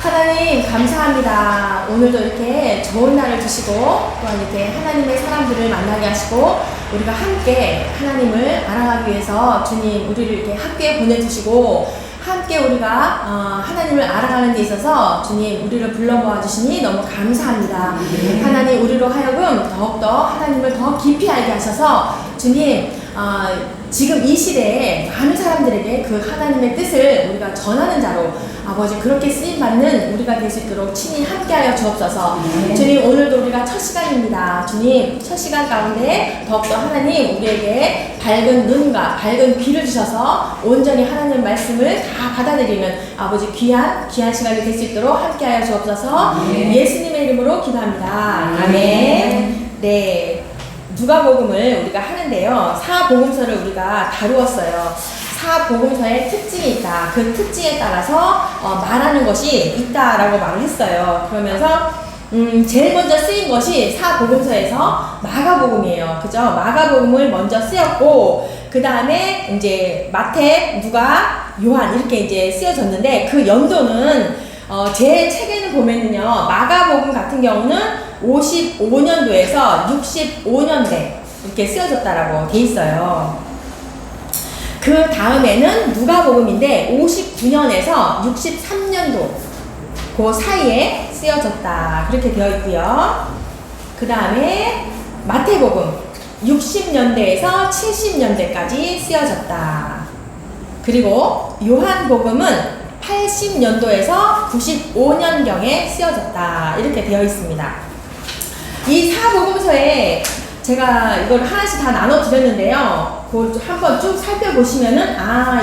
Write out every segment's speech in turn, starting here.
하나님 감사합니다. 오늘도 이렇게 좋은 날을 주시고 또한 이렇게 하나님의 사람들을 만나게 하시고 우리가 함께 하나님을 알아가기 위해서 주님 우리를 이렇게 학교에 보내주시고 함께 우리가 하나님을 알아가는 데 있어서 주님 우리를 불러 모아 주시니 너무 감사합니다. 하나님 우리로 하여금 더욱더 하나님을 더 깊이 알게 하셔서 주님 지금 이 시대에 많은 사람들에게 그 하나님의 뜻을 우리가 전하는 자로 아버지 그렇게 쓰임받는 우리가 될 수 있도록 친히 함께하여 주옵소서. 주님 오늘도 우리가 첫 시간입니다. 주님 첫 시간 가운데 더욱더 하나님 우리에게 밝은 눈과 밝은 귀를 주셔서 온전히 하나님 말씀을 다 받아들이는 아버지 귀한 시간이 될 수 있도록 함께하여 주옵소서. 예수님의 이름으로 기도합니다. 아멘. 네. 누가복음을 우리가 하는데요. 사복음서를 우리가 다루었어요. 사복음서의 특징이 있다. 그 특징에 따라서 말하는 것이 있다라고 말을 했어요. 그러면서 제일 먼저 쓰인 것이 사복음서에서 마가복음이에요. 그죠? 마가복음을 먼저 쓰였고 그 다음에 이제 마태, 누가, 요한 이렇게 이제 쓰여졌는데 그 연도는 제 책에는 보면은요. 마가복음 같은 경우는 55년도에서 65년대 이렇게 쓰여졌다라고 돼 있어요. 그 다음에는 누가복음인데 59년에서 63년도 그 사이에 쓰여졌다 그렇게 되어 있고요. 그 다음에 마태복음 60년대에서 70년대까지 쓰여졌다. 그리고 요한복음은 80년도에서 95년경에 쓰여졌다 이렇게 되어 있습니다. 이 사복음서에 제가 이걸 하나씩 다 나눠 드렸는데요. 그걸 한번 쭉 살펴보시면은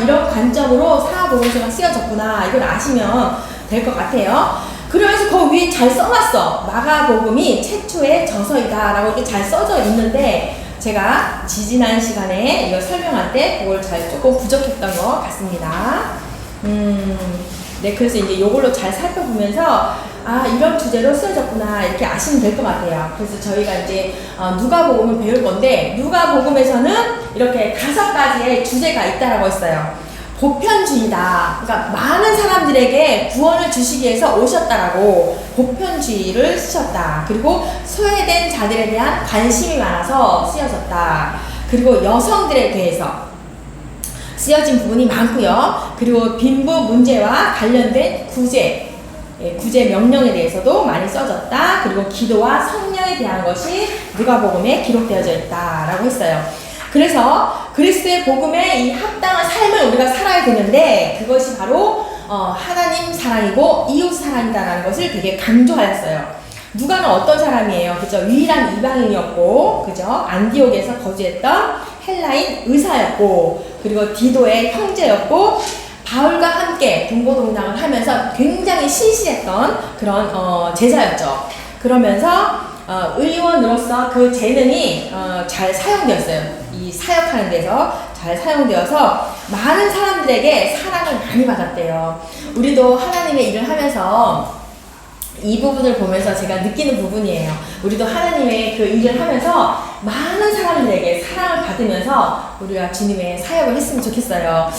이런 관점으로 사복음서가 쓰여졌구나 이걸 아시면 될 것 같아요. 그러면서 그 위에 잘 써놨어. 마가복음이 최초의 저서이다 라고 이렇게 잘 써져 있는데 제가 지지난 시간에 이거 설명할 때 그걸 잘 조금 부족했던 것 같습니다. 네, 그래서 이제 요걸로 잘 살펴보면서 이런 주제로 쓰여졌구나 이렇게 아시면 될 것 같아요. 그래서 저희가 이제 누가복음을 배울 건데 누가복음에서는 이렇게 5가지의 주제가 있다라고 했어요. 보편주의다. 그러니까 많은 사람들에게 구원을 주시기 위해서 오셨다라고 보편주의를 쓰셨다. 그리고 소외된 자들에 대한 관심이 많아서 쓰여졌다. 그리고 여성들에 대해서 쓰여진 부분이 많고요. 그리고 빈부 문제와 관련된 구제 명령에 대해서도 많이 써졌다. 그리고 기도와 성령에 대한 것이 누가복음에 기록되어져 있다라고 했어요. 그래서 그리스도의 복음에 이 합당한 삶을 우리가 살아야 되는데 그것이 바로 하나님 사랑이고 이웃 사랑이다라는 것을 되게 강조하였어요. 누가는 어떤 사람이에요? 그죠? 유일한 이방인이었고, 그죠? 안디옥에서 거주했던 헬라인 의사였고, 그리고 디도의 형제였고, 바울과 함께 동고동락을 하면서 굉장히 신실했던 그런 제자였죠. 그러면서 의원으로서 그 재능이 잘 사용되었어요. 이 사역하는 데서 잘 사용되어서 많은 사람들에게 사랑을 많이 받았대요. 우리도 하나님의 일을 하면서 이 부분을 보면서 제가 느끼는 부분이에요. 우리도 하나님의 그 일을 하면서 많은 사람들에게 사랑을 받으면서 우리가 주님의 사역을 했으면 좋겠어요.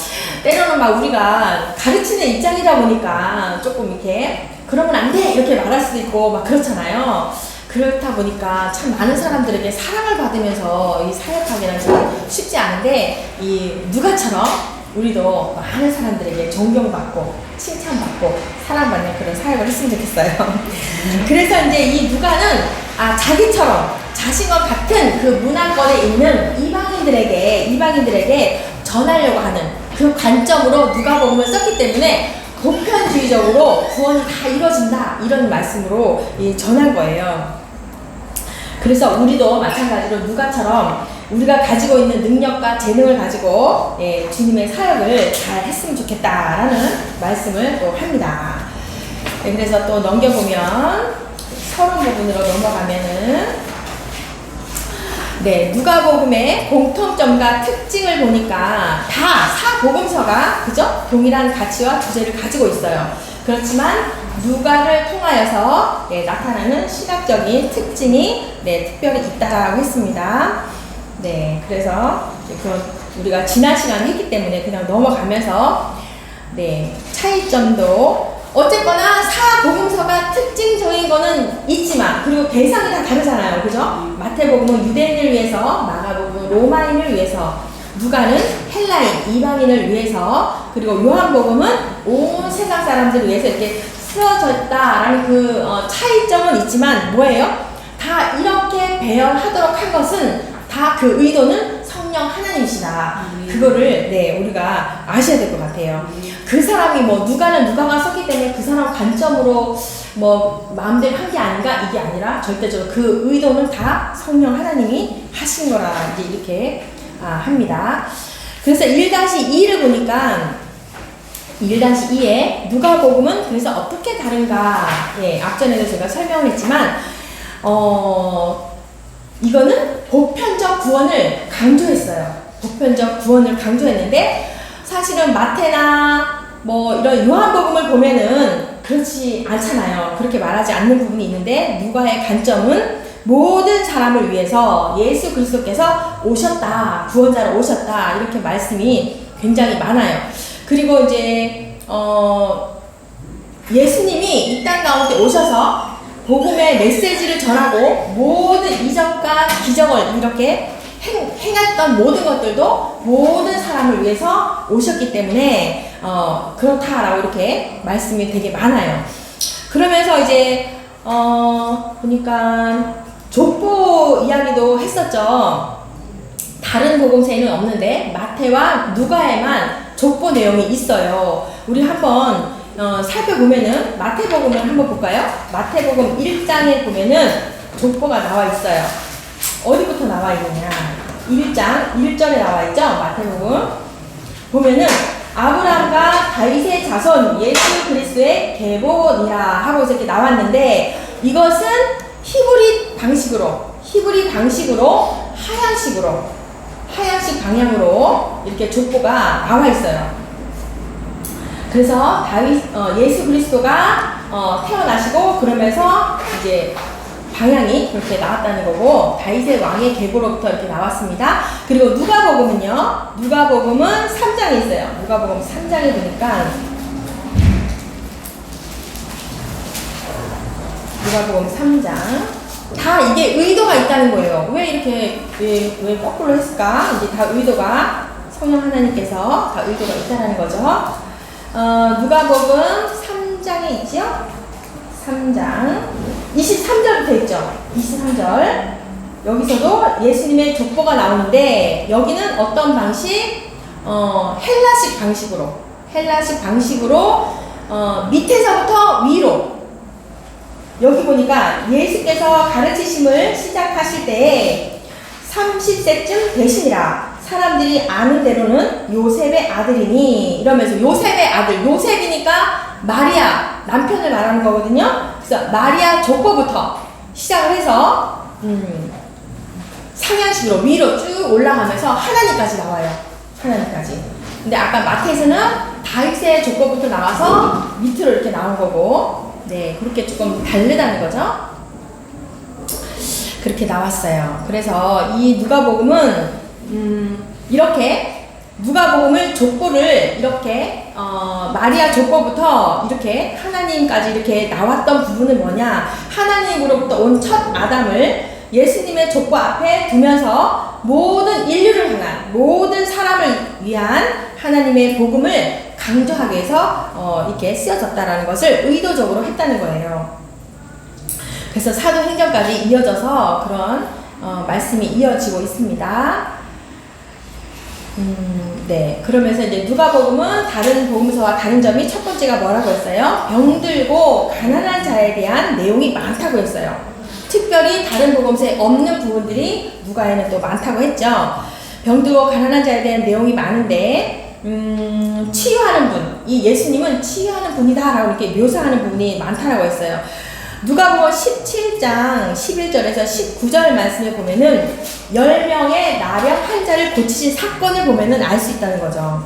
때로는 막 우리가 가르치는 입장이다 보니까 조금 이렇게 그러면 안 돼! 이렇게 말할 수도 있고 막 그렇잖아요. 그렇다 보니까 참 많은 사람들에게 사랑을 받으면서 이 사역하기는 참 쉽지 않은데 이 누가처럼 우리도 많은 사람들에게 존경받고 칭찬받고 사랑받는 그런 사역을 했으면 좋겠어요. 그래서 이제 이 누가는 자기처럼 자신과 같은 그 문화권에 있는 이방인들에게 전하려고 하는 그 관점으로 누가복음을 썼기 때문에 보편주의적으로 구원이 다 이루어진다 이런 말씀으로 전한 거예요. 그래서 우리도 마찬가지로 누가처럼 우리가 가지고 있는 능력과 재능을 가지고 주님의 사역을 잘 했으면 좋겠다라는 말씀을 또 합니다. 그래서 또 넘겨보면 서론 부분으로 넘어가면은 누가복음의 공통점과 특징을 보니까 다 사복음서가 그죠? 동일한 가치와 주제를 가지고 있어요. 그렇지만 누가를 통하여서 나타나는 시각적인 특징이 특별히 있다라고 했습니다. 그래서 우리가 지난 시간에 했기 때문에 그냥 넘어가면서 차이점도 어쨌거나 사복음서가 특징적인 거는 있지만, 그리고 대상이 다 다르잖아요. 그죠? 마태복음은 유대인을 위해서, 마가복음은 로마인을 위해서, 누가는 헬라인, 이방인을 위해서, 그리고 요한복음은 온 세상 사람들을 위해서 이렇게 쓰여졌다라는 그 차이점은 있지만 뭐예요? 다 이렇게 배열하도록 한 것은 다 그 의도는 성령 하나님이시다. 그거를 우리가 아셔야 될 것 같아요. 그 사람이 뭐 누가는 누가가 썼기 때문에 그 사람 관점으로 뭐 마음대로 한 게 아닌가, 이게 아니라 절대적으로 그 의도는 다 성령 하나님이 하신 거라 이제 이렇게 합니다. 그래서 1-2를 보니까 1-2에 누가복음은 그래서 어떻게 다른가, 앞전에도 제가 설명을 했지만 이거는 보편적 구원을 강조했어요. 보편적 구원을 강조했는데, 사실은 마태나 뭐 이런 요한복음을 보면은 그렇지 않잖아요. 그렇게 말하지 않는 부분이 있는데, 누가의 관점은 모든 사람을 위해서 예수 그리스도께서 오셨다, 구원자로 오셨다, 이렇게 말씀이 굉장히 많아요. 그리고 이제 예수님이 이 땅 가운데 오셔서 복음의 메시지를 전하고 모든 이적과 기적을 이렇게 행했던 모든 것들도 모든 사람을 위해서 오셨기 때문에 그렇다라고 이렇게 말씀이 되게 많아요. 그러면서 이제 보니까 족보 이야기도 했었죠. 다른 복음서에는 없는데 마태와 누가에만 족보 내용이 있어요. 우리 한번 살펴보면은 마태복음을 한번 볼까요? 마태복음 1장에 보면은 족보가 나와 있어요. 어디부터 나와 있느냐? 1장 1절에 나와 있죠? 마태복음 보면은 아브라함과 다윗의 자손 예수 그리스도의 계보니라 하고 이렇게 나왔는데, 이것은 히브리 방식으로 하향식 방향으로 이렇게 족보가 나와 있어요. 그래서 예수 그리스도가 태어나시고 그러면서 이제 방향이 그렇게 나왔다는 거고, 다윗의 왕의 계보로부터 이렇게 나왔습니다. 그리고 누가복음은요, 누가복음은 3장에 있어요. 누가복음 3장에 보니까 누가복음 3장 다 이게 의도가 있다는 거예요. 왜 이렇게 왜 거꾸로 했을까? 이제 다 의도가, 성령 하나님께서 다 의도가 있다는 거죠. 누가복음 3장에 있지요? 3장 23절부터 있죠. 23절 여기서도 예수님의 족보가 나오는데, 여기는 어떤 방식? 헬라식 방식으로 밑에서부터 위로. 여기 보니까 예수께서 가르치심을 시작하실 때에 30세쯤 되시니라. 사람들이 아는 대로는 요셉의 아들이니, 이러면서 요셉의 아들, 요셉이니까 마리아 남편을 말하는 거거든요. 그래서 마리아 족보부터 시작을 해서 상향식으로 위로 쭉 올라가면서 하나님까지 나와요. 하나님까지. 근데 아까 마태에서는 다윗의 족보부터 나와서 밑으로 이렇게 나온 거고, 그렇게 조금 다르다는 거죠. 그렇게 나왔어요. 그래서 이 누가복음은 이렇게 누가복음을 족보를 이렇게 마리아 족보부터 이렇게 하나님까지 이렇게 나왔던 부분은 뭐냐? 하나님으로부터 온 첫 아담을 예수님의 족보 앞에 두면서 모든 인류를 향한, 모든 사람을 위한 하나님의 복음을 강조하기 위해서 이렇게 쓰여졌다라는 것을 의도적으로 했다는 거예요. 그래서 사도행전까지 이어져서 그런 말씀이 이어지고 있습니다. 그러면서 이제 누가복음은 다른 복음서와 다른 점이, 첫 번째가 뭐라고 했어요? 병들고 가난한 자에 대한 내용이 많다고 했어요. 특별히 다른 복음서에 없는 부분들이 누가에는 또 많다고 했죠. 병들고 가난한 자에 대한 내용이 많은데, 치유하는 분, 이 예수님은 치유하는 분이다라고 이렇게 묘사하는 부분이 많다라고 했어요. 누가복음 17장 11절에서 19절 말씀에 보면은 10명의 나병 환자를 고치신 사건을 보면은 알 수 있다는 거죠.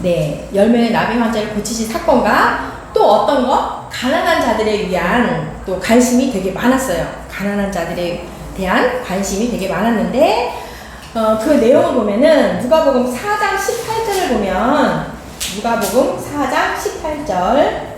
10명의 나병 환자를 고치신 사건과 또 어떤 거? 가난한 자들에 위한 또 관심이 되게 많았어요. 가난한 자들에 대한 관심이 되게 많았는데, 그 내용을 보면은 누가복음 4장 18절을 보면 누가복음 4장 18절.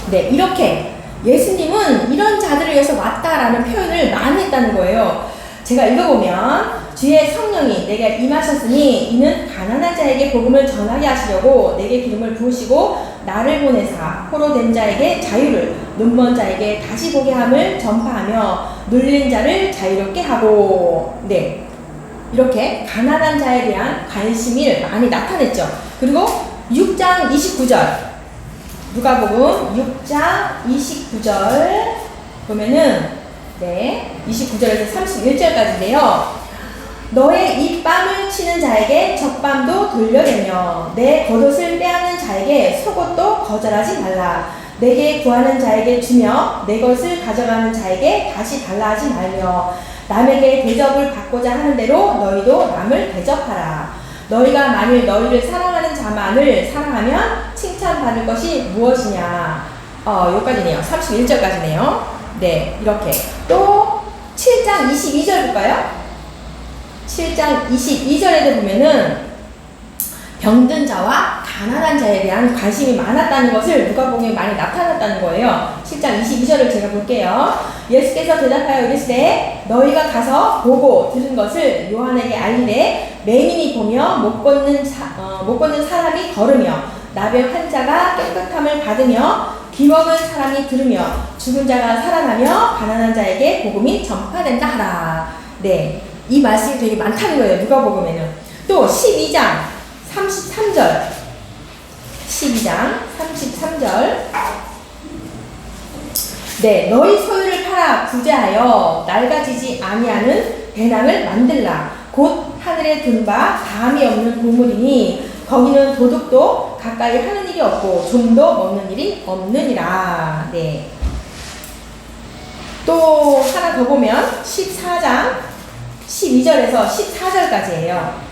네, 이렇게 예수님은 이런 자들을 위해서 왔다라는 표현을 많이 했다는 거예요. 제가 읽어보면 주의 성령이 내게 임하셨으니 이는 가난한 자에게 복음을 전하게 하시려고 내게 기름을 부으시고 나를 보내사 포로된 자에게 자유를 눈먼 자에게 다시 보게 함을 전파하며 눌린 자를 자유롭게 하고. 네, 이렇게 가난한 자에 대한 관심을 많이 나타냈죠. 그리고 6장 29절 누가복음 6장 29절 보면은 네 29절에서 31절까지인데요. 너의 이 뺨을 치는 자에게 젖밤도 돌려내며 내 겉옷을 빼앗는 자에게 속옷도 거절하지 말라. 내게 구하는 자에게 주며 내 것을 가져가는 자에게 다시 달라 하지 말며 남에게 대접을 받고자 하는 대로 너희도 남을 대접하라. 너희가 만일 너희를 사랑하는 자만을 사랑하면 칭찬받을 것이 무엇이냐. 여기까지네요. 31절까지네요. 네, 이렇게. 또 7장 22절 볼까요? 7장 22절에도 보면은 병든 자와 가난한 자에 대한 관심이 많았다는 것을 누가복음에 많이 나타났다는 거예요. 7장 22절을 제가 볼게요. 예수께서 대답하여 이르시되 너희가 가서 보고 들은 것을 요한에게 알리되 맹인이 보며 못 걷는 사람이 걸으며 나병 환자가 깨끗함을 받으며 귀 먹은 사람이 들으며 죽은 자가 살아나며 가난한 자에게 복음이 전파된다 하라. 네, 이 말씀이 되게 많다는 거예요. 누가복음에는. 또 12장 33절 12장 33절 네, 너희 소유를 팔아 부자하여 낡아지지 아니하는 배낭을 만들라. 곧 하늘에 든 바 다함이 없는 보물이니 거기는 도둑도 가까이 하는 일이 없고 좀도 먹는 일이 없느니라. 네. 또 하나 더 보면 14장 12절에서 14절까지예요.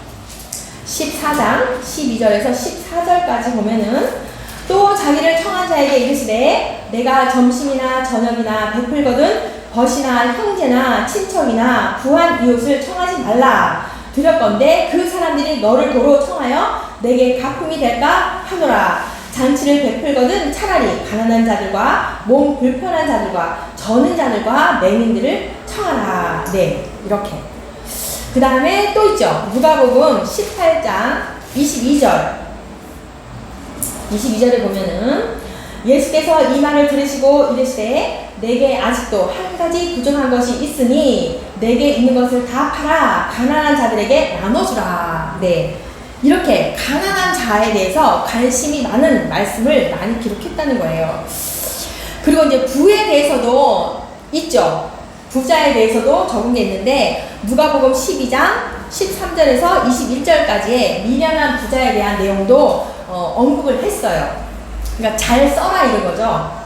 14장 12절에서 14절까지 보면은 또 자기를 청한 자에게 이르시되 내가 점심이나 저녁이나 베풀거든 벗이나 형제나 친척이나 부한 이웃을 청하지 말라. 두렵건대 그 사람들이 너를 도로 청하여 내게 가품이 될까 하노라. 잔치를 베풀거든 차라리 가난한 자들과 몸 불편한 자들과 저는 자들과 맹인들을 청하라. 네, 이렇게. 그 다음에 또 있죠. 누가복음 18장 22절에 보면은 예수께서 이 말을 들으시고 이르시되 내게 아직도 한 가지 부족한 것이 있으니 내게 있는 것을 다 팔아 가난한 자들에게 나눠주라. 네, 이렇게 가난한 자에 대해서 관심이 많은 말씀을 많이 기록했다는 거예요. 그리고 이제 부에 대해서도 있죠. 부자에 대해서도 적용되어 있는데 누가복음 12장 13절에서 21절까지의 미련한 부자에 대한 내용도 언급을 했어요. 그러니까 잘 써라 이런 거죠.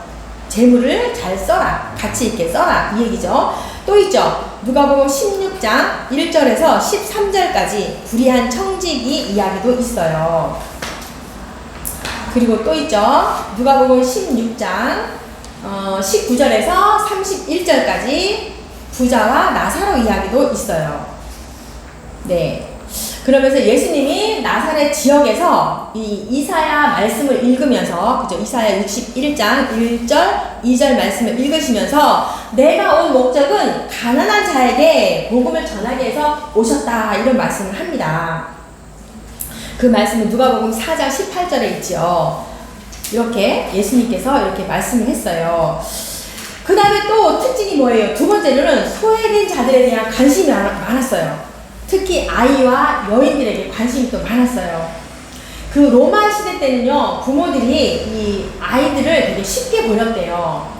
재물을 잘 써라, 가치 있게 써라 이 얘기죠. 또 있죠. 누가복음 16장 1절에서 13절까지 불의한 청지기 이야기도 있어요. 그리고 또 있죠. 누가복음 16장 19절에서 31절까지 부자와 나사로 이야기도 있어요. 네. 그러면서 예수님이 나사렛 지역에서 이 이사야 말씀을 읽으면서, 그죠? 이사야 61장 1절, 2절 말씀을 읽으시면서 내가 온 목적은 가난한 자에게 복음을 전하기 위해서 오셨다. 이런 말씀을 합니다. 그 말씀은 누가복음 4장 18절에 있죠. 이렇게 예수님께서 이렇게 말씀을 했어요. 그 다음에 또 특징이 뭐예요? 두 번째로는 소외된 자들에 대한 관심이 많았어요. 특히 아이와 여인들에게 관심이 또 많았어요. 그 로마 시대 때는요, 부모들이 이 아이들을 되게 쉽게 버렸대요.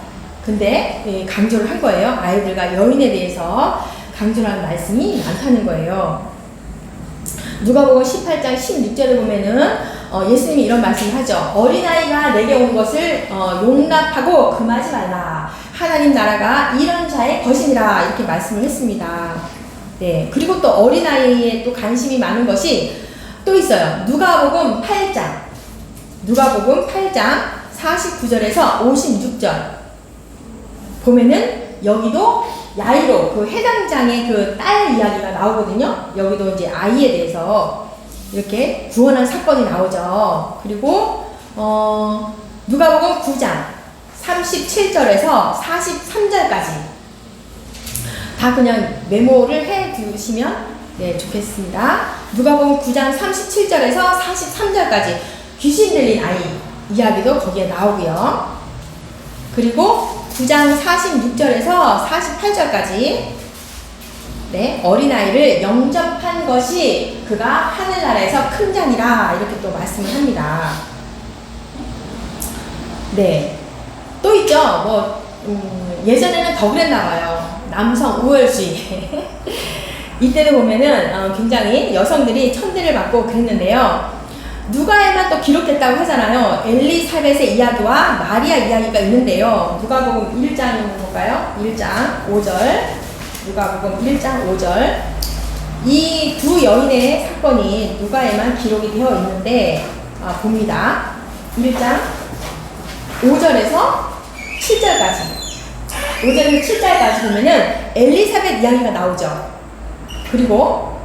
근데 강조를 한 거예요. 아이들과 여인에 대해서 강조를 하는 말씀이 많다는 거예요. 누가복음 18장 16절에 보면은 예수님이 이런 말씀을 하죠. 어린아이가 내게 온 것을 용납하고 금하지 말라. 하나님 나라가 이런 자의 것이니라. 이렇게 말씀을 했습니다. 네. 그리고 또 어린아이에 또 관심이 많은 것이 또 있어요. 누가복음 8장 49절에서 56절 보면은 여기도 야이로 그 해당장의 그 딸 이야기가 나오거든요. 여기도 이제 아이에 대해서 이렇게 구원한 사건이 나오죠. 그리고 누가복음 9장 37절에서 43절까지 다 그냥 메모를 해 두시면 네, 좋겠습니다. 누가복음 9장 37절에서 43절까지 귀신 들린 아이 이야기도 거기에 나오고요. 그리고 9장 46절에서 48절까지 네, 어린아이를 영접한 것이 그가 하늘나라에서 큰 자니라 이렇게 또 말씀을 합니다. 네, 또 있죠. 뭐 예전에는 더 그랬나 봐요. 남성 우월주의 이때도 보면은 굉장히 여성들이 천대를 받고 그랬는데요. 누가에만 또 기록됐다고 하잖아요. 엘리사벳의 이야기와 마리아 이야기가 있는데요. 누가복음 1장 볼까요? 1장 5절 누가복음 1장 5절 이 두 여인의 사건이 누가에만 기록이 되어 있는데 봅니다. 1장 5절에서 7절까지 5절에서 7절까지 보면은 엘리사벳 이야기가 나오죠. 그리고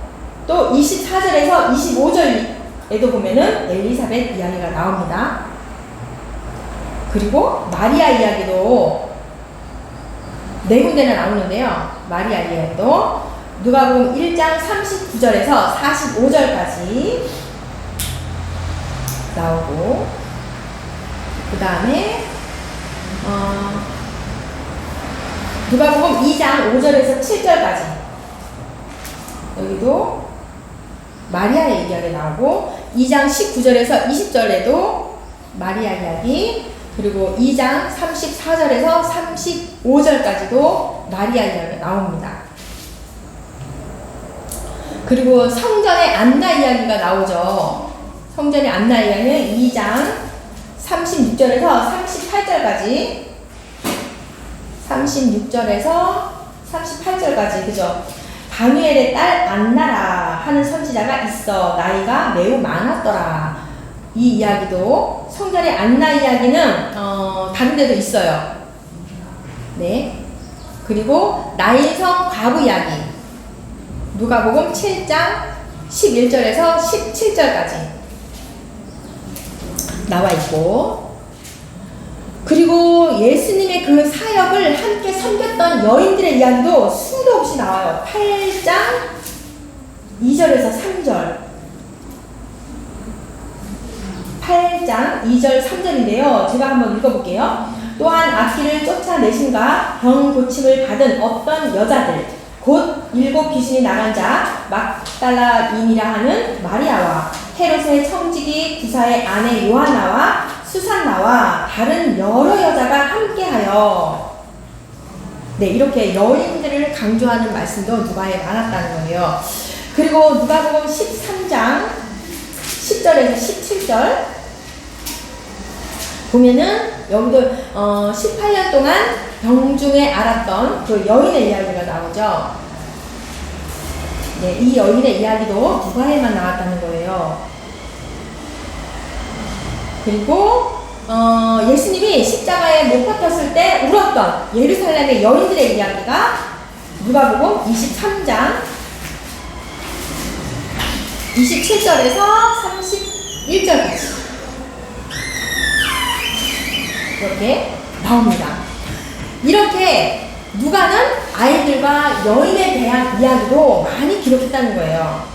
또 24절에서 25절에도 보면은 엘리사벳 이야기가 나옵니다. 그리고 마리아 이야기도 네 군데나 나오는데요. 마리아 이야기도 누가복음 1장 39절에서 45절까지 나오고 그 다음에 누가복음 2장 5절에서 7절까지 여기도 마리아의 이야기 나오고 2장 19절에서 20절에도 마리아 이야기 그리고 2장 34절에서 35절까지도 마리아 이야기가 나옵니다. 그리고 성전의 안나 이야기가 나오죠. 성전의 안나 이야기는 2장 36절에서 38절까지 36절에서 38절까지 그죠? 다니엘의 딸 안나라 하는 선지자가 있어 나이가 매우 많았더라. 이 이야기도 성전의 안나 이야기는 다른 데도 있어요. 네. 그리고 나일성 과부 이야기 누가복음 7장 11절에서 17절까지 나와 있고 그리고 예수님의 그 사역을 함께 섬겼던 여인들의 이야기도 수도 없이 나와요. 8장 2절에서 3절 8장 2절 3절인데요. 제가 한번 읽어볼게요. 또한 악기를 쫓아내신가 병 고침을 받은 어떤 여자들 곧 7 귀신이 나간 자 막달라인이라 하는 마리아와 헤롯의 청지기 구사의 아내 요한나와 수산나와 다른 여러 여자가 함께하여 네 이렇게 여인들을 강조하는 말씀도 누가에 많았다는 거예요. 그리고 누가복음 13장 10절에서 17절 보면은 여기도 18년 동안 병중에 앓았던 그 여인의 이야기가 나오죠. 네, 이 여인의 이야기도 누가에만 나왔다는 거예요. 그리고 예수님이 십자가에 못 박혔을 때 울었던 예루살렘의 여인들의 이야기가 누가복음 23장 27절에서 31절까지 이렇게 나옵니다. 이렇게 누가는 아이들과 여인에 대한 이야기도 많이 기록했다는 거예요.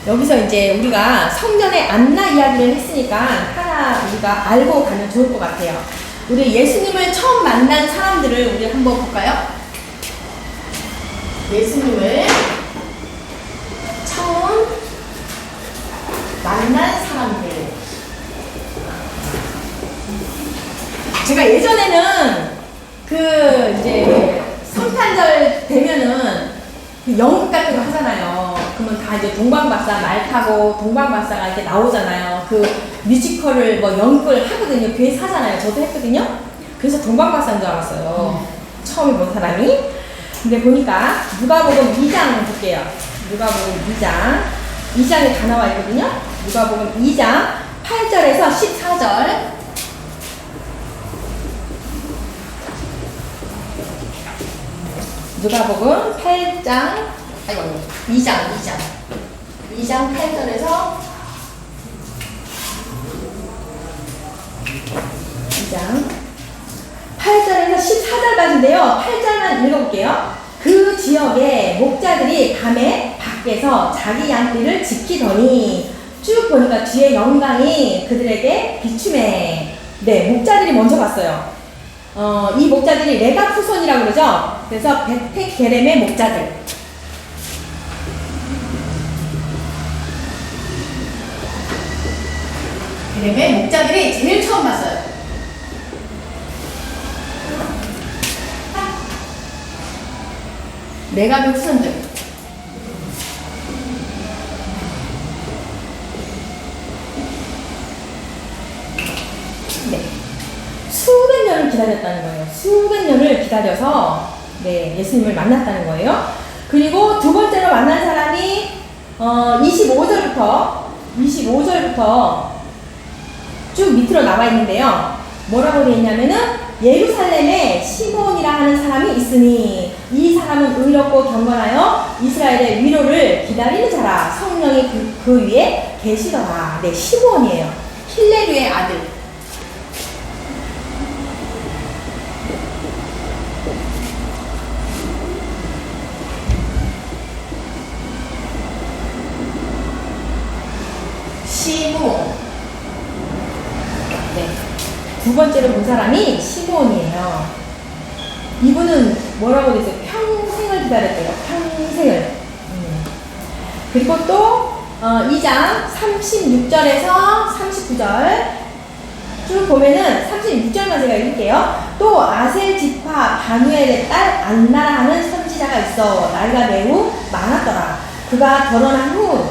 여기서 이제 우리가 성전의 안나 이야기를 했으니까 하나 우리가 알고 가면 좋을 것 같아요. 우리 예수님을 처음 만난 사람들을 우리 한번 볼까요? 예수님을 처음 만난 사람들. 제가 예전에는 그 이제 성탄절 되면은 그 연극 같은 거 하잖아요. 그러면 다 이제 동방박사 말 타고 동방박사가 이렇게 나오잖아요. 그 뮤지컬을 뭐 연극을 하거든요. 교회 사잖아요. 저도 했거든요. 그래서 동방박사인 줄 알았어요. 처음에 본 사람이. 근데 보니까 누가복음 2장 볼게요. 누가복음 2장에 다 나와 있거든요. 누가복음 2장 8절에서 14절. 누가복음 8장, 2장 8절에서 가사인데요. 8절만 읽어볼게요. 그 지역의 목자들이 밤에 밖에서 자기 양떼를 지키더니 쭉 보니까 뒤에 영광이 그들에게 비추매. 네, 목자들이 먼저 갔어요. 이 목자들이 레갑 후손이라고 그러죠. 그래서 베텍 게렘의 목자들. 게렘의 목자들이 제일 처음 봤어요. 레갑의 후손들. 네. 수백 년을 기다렸다는 거예요. 수백 년을 기다려서 네, 예수님을 만났다는 거예요. 그리고 두 번째로 만난 사람이 25절부터 쭉 밑으로 나와 있는데요. 뭐라고 되어 있냐면은 예루살렘에 시몬이라 하는 사람이 있으니 이 사람은 의롭고 경건하여 이스라엘의 위로를 기다리는 자라. 성령이 그 위에 계시더라. 네, 시몬이에요. 힐레류의 아들. 시몬. 네. 두 번째로 본 사람이 시몬이에요. 이분은 뭐라고 되죠? 평생을 기다렸대요. 평생을. 그리고 또 2장 36절에서 39절 쭉 보면은 36절만 제가 읽을게요. 또 아셀 지파 바누엘의 딸 안나라 하는 선지자가 있어. 나이가 매우 많았더라. 그가 결혼한 후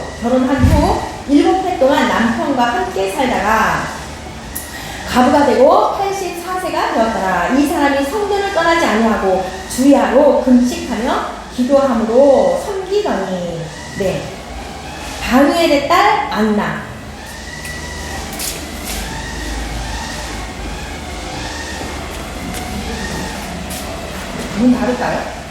7해 동안 남편과 함께 살다가 가부가 되고 84세가 되었더라. 이 사람이 성전을 떠나지 아니하고 주야로 금식하며 기도함으로 섬기더니. 네, 바누엘의 딸 안나. 문 다를까요?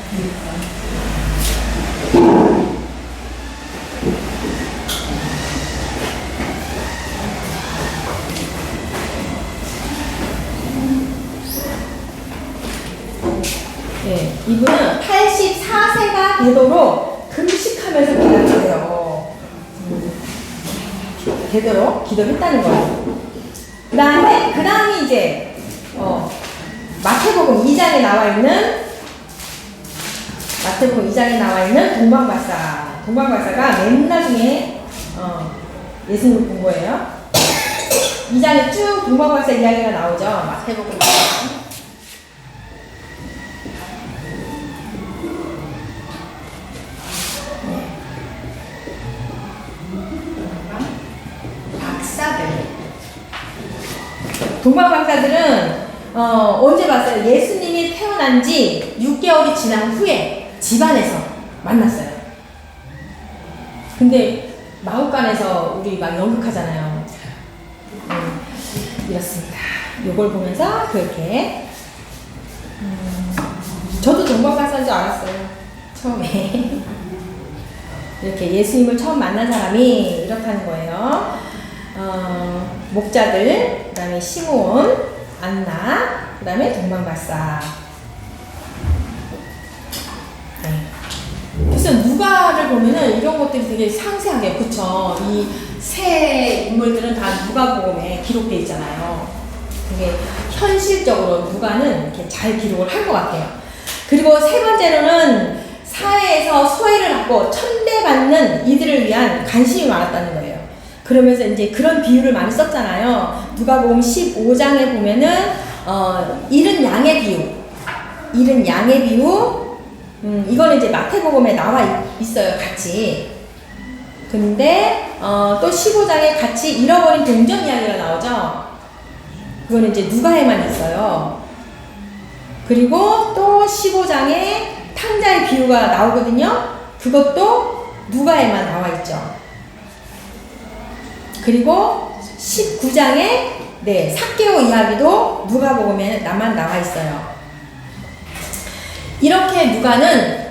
네, 이분은 84세가 되도록 금식하면서 기도했어요. 되도록 기도했다는 거예요. 그 다음이 이제 마태복음 2장에 나와 있는 동방박사가 맨 나중에 예수님을 본 거예요. 2장에 쭉 동방박사 이야기가 나오죠. 마태복음 2장. 동방박사들은 언제 봤어요? 예수님이 태어난 지 6개월이 지난 후에 집안에서 만났어요. 근데 마국간에서 우리 막 연극하잖아요. 이렇습니다. 요걸 보면서 그렇게 저도 동방박사인 줄 알았어요. 처음에. 이렇게 예수님을 처음 만난 사람이 이렇다는 거예요. 목자들, 그 다음에 시몬, 안나, 그 다음에 동방박사. 네. 그래서 누가를 보면은 이런 것들이 되게 상세하게, 그쵸? 이 세 인물들은 다 누가복음에 기록되어 있잖아요. 되게 현실적으로 누가는 이렇게 잘 기록을 한 것 같아요. 그리고 세 번째로는 사회에서 소외를 받고 천대받는 이들을 위한 관심이 많았다는 거예요. 그러면서 이제 그런 비유를 많이 썼잖아요. 누가복음 15장에 보면은 잃은 양의 비유. 이거는 이제 마태복음에 나와 있어요, 같이. 근데 또 15장에 같이 잃어버린 동전 이야기가 나오죠. 그거는 이제 누가에만 있어요. 그리고 또 15장에 탕자의 비유가 나오거든요. 그것도 누가에만 나와 있죠. 그리고 19장에 네, 삭개오 이야기도 누가복음에만 나와 있어요. 이렇게 누가는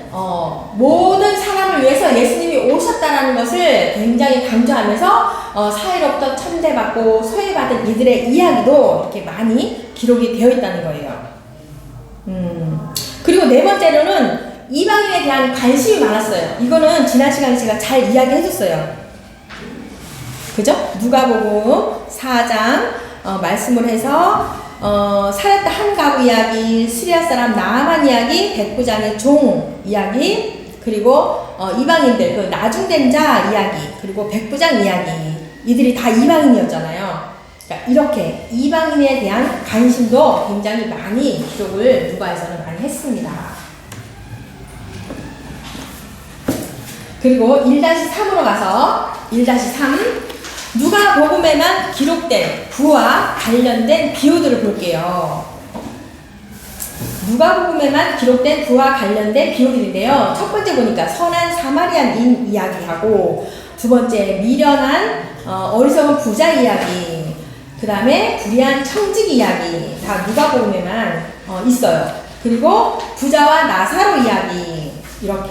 모든 사람을 위해서 예수님이 오셨다는 것을 굉장히 강조하면서 사회로부터 천대받고 소외받은 이들의 이야기도 이렇게 많이 기록이 되어 있다는 거예요. 그리고 네 번째로는 이방인에 대한 관심이 많았어요. 이거는 지난 시간에 제가 잘 이야기해 줬어요. 그죠? 누가복음 4장 말씀을 해서 살았다 한 가구 이야기, 시리아 사람 나아만 이야기, 백부장의 종 이야기, 그리고 이방인들 그 나중된 자 이야기, 그리고 백부장 이야기. 이들이 다 이방인이었잖아요. 그러니까 이렇게 이방인에 대한 관심도 굉장히 많이 기록을 누가에서는 많이 했습니다. 그리고 1-3으로 가서 1-3 누가복음에만 기록된 부와 관련된 비유들을 볼게요. 누가복음에만 기록된 부와 관련된 비유들인데요. 첫 번째 보니까 선한 사마리아인 이야기하고, 두 번째 미련한 어리석은 부자 이야기, 그 다음에 불의한 청지기 이야기, 다 누가복음에만 있어요. 그리고 부자와 나사로 이야기, 이렇게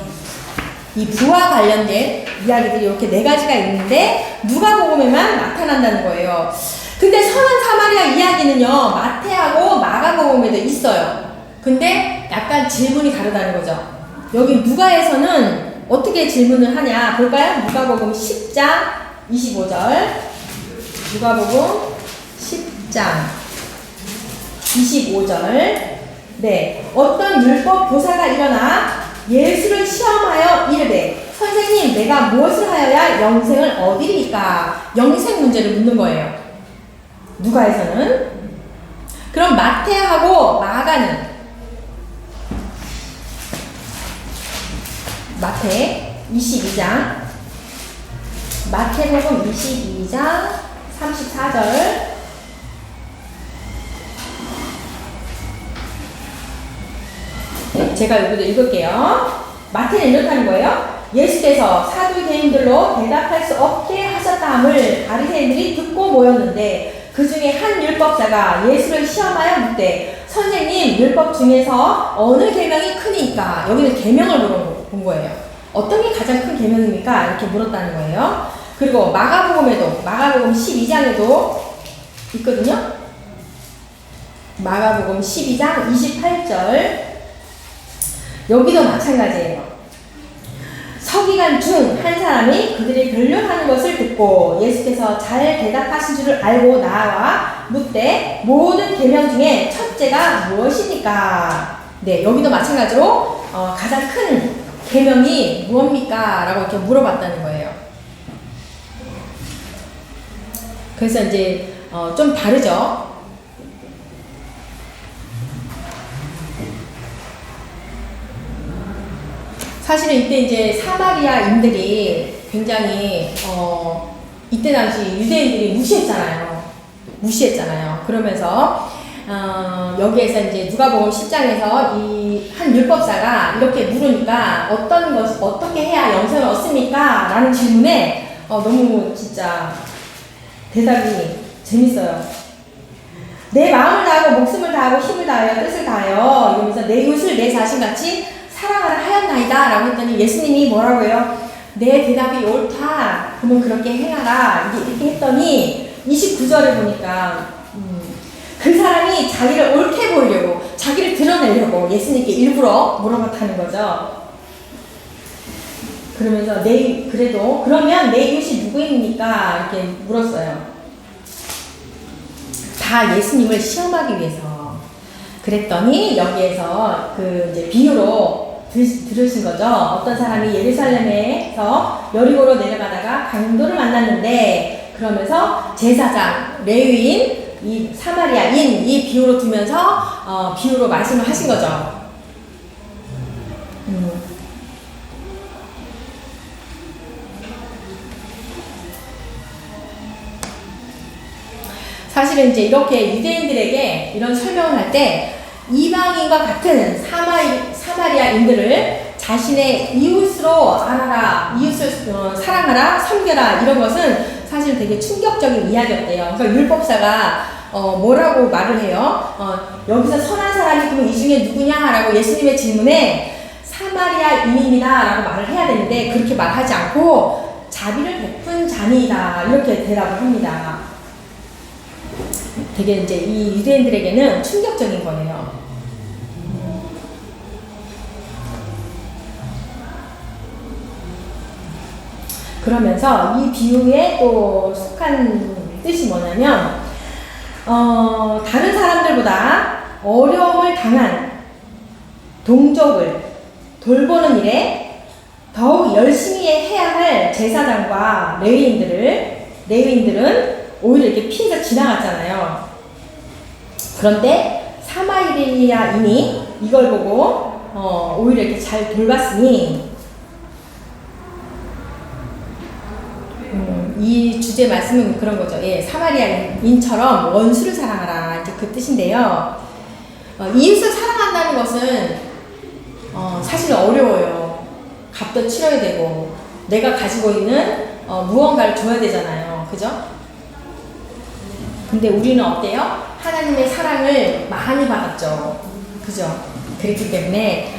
이 부와 관련된 이야기들이 이렇게 네 가지가 있는데 누가복음에만 나타난다는 거예요. 근데 선한 사마리아 이야기는요, 마태하고 마가복음에도 있어요. 근데 약간 질문이 다르다는 거죠. 여기 누가에서는 어떻게 질문을 하냐 볼까요? 누가복음 10장 25절, 누가복음 10장 25절. 네, 어떤 율법 교사가 일어나 예수를 시험하여 이르되, 선생님, 내가 무엇을 하여야 영생을 얻으리까? 영생 문제를 묻는 거예요. 누가에서는. 그럼 마태하고 마가는, 마태 22장, 마태복음 22장 34절. 제가 여기도 읽을게요. 마태는 이렇다는 거예요. 예수께서 사두개인들로 대답할 수 없게 하셨다함을 바리새인들이 듣고 모였는데, 그 중에 한 율법사가 예수를 시험하여 묻되, 선생님, 율법 중에서 어느 계명이 크니까? 여기는 계명을 물어본 거예요. 어떤 게 가장 큰 계명입니까? 이렇게 물었다는 거예요. 그리고 마가복음에도, 마가복음 12장에도 있거든요. 마가복음 12장 28절. 여기도 마찬가지예요. 서기관 중 한 사람이 그들이 변론하는 것을 듣고 예수께서 잘 대답하신 줄을 알고 나와 묻되, 모든 계명 중에 첫째가 무엇입니까? 네, 여기도 마찬가지로 가장 큰 계명이 무엇입니까? 라고 이렇게 물어봤다는 거예요. 그래서 이제 좀 다르죠. 사실은 이때 이제 사마리아인들이 굉장히 이때 당시 유대인들이 무시했잖아요. 그러면서 여기에서 이제 누가복음 10장에서 이 한 율법사가 이렇게 물으니까 어떻게 해야 영생을 얻습니까? 라는 질문에 너무 진짜 대답이 재밌어요. 내 마음을 다하고 목숨을 다하고 힘을 다하여 뜻을 다하여 이러면서 내 이웃을 내 자신같이 사랑하라 하였나이다 라고 했더니 예수님이 뭐라고 해요? 내 대답이 옳다. 그러면 그렇게 행하라. 이렇게 했더니 29절에 보니까 그 사람이 자기를 옳게 보이려고, 자기를 드러내려고 예수님께 일부러 물어봤다는 거죠. 그러면서 그러면 내 이웃이 누구입니까? 이렇게 물었어요. 다 예수님을 시험하기 위해서. 그랬더니 여기에서 그 이제 비유로 들으신 거죠. 어떤 사람이 예루살렘에서 여리고로 내려가다가 강도를 만났는데, 그러면서 제사장, 레위인, 이 사마리아인 이 비유로 두면서 비유로 말씀을 하신 거죠. 사실은 이제 이렇게 유대인들에게 이런 설명을 할 때 이방인과 같은 사마리아인들을 자신의 이웃으로 알아라, 이웃을 사랑하라, 섬겨라, 이런 것은 사실 되게 충격적인 이야기였대요. 그러니까 율법사가 뭐라고 말을 해요? 여기서 선한 사람이 그럼 이 중에 누구냐라고 예수님의 질문에 사마리아인입니다 라고 말을 해야 되는데, 그렇게 말하지 않고 자비를 베푼 자니이다 이렇게 대답을 합니다. 되게 이제 이 유대인들에게는 충격적인 거예요. 그러면서 이 비유에 또 속한 뜻이 뭐냐면 다른 사람들보다 어려움을 당한 동족을 돌보는 일에 더욱 열심히 해야 할 제사장과 레위인들은 오히려 이렇게 피해서 지나갔잖아요. 그런데 사마리아인이 이걸 보고 오히려 이렇게 잘 돌봤으니 이 주제 말씀은 그런 거죠. 예, 사마리아인처럼 원수를 사랑하라 이렇게 그 뜻인데요. 이웃을 사랑한다는 것은 사실 어려워요. 값도 치러야 되고 내가 가지고 있는 무언가를 줘야 되잖아요. 그죠? 근데 우리는 어때요? 하나님의 사랑을 많이 받았죠. 그죠? 그렇기 때문에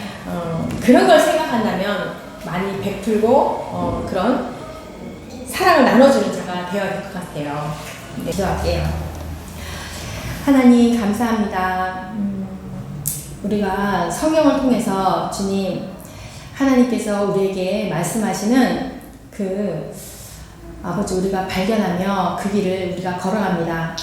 그런 걸 생각한다면 많이 베풀고 그런 사랑을 나눠주는 자가 되어야 될 것 같아요. 네, 기도할게요. 하나님 감사합니다. 우리가 성경을 통해서 주님 하나님께서 우리에게 말씀하시는 그 아버지 우리가 발견하며 그 길을 우리가 걸어갑니다.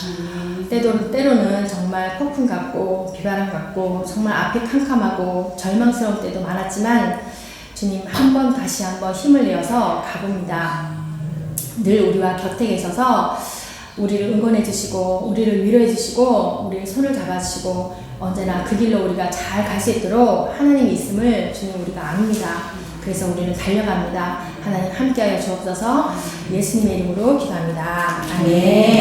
때로는 정말 폭풍 같고 비바람 같고 정말 앞이 캄캄하고 절망스러울 때도 많았지만 주님 다시 한번 힘을 내어서 가봅니다. 늘 우리와 곁에 계셔서 우리를 응원해 주시고 우리를 위로해 주시고 우리의 손을 잡아 주시고 언제나 그 길로 우리가 잘 갈 수 있도록 하나님이 있음을 주님 우리가 압니다. 그래서 우리는 달려갑니다. 하나님 함께하여 주옵소서. 예수님의 이름으로 기도합니다. 아멘.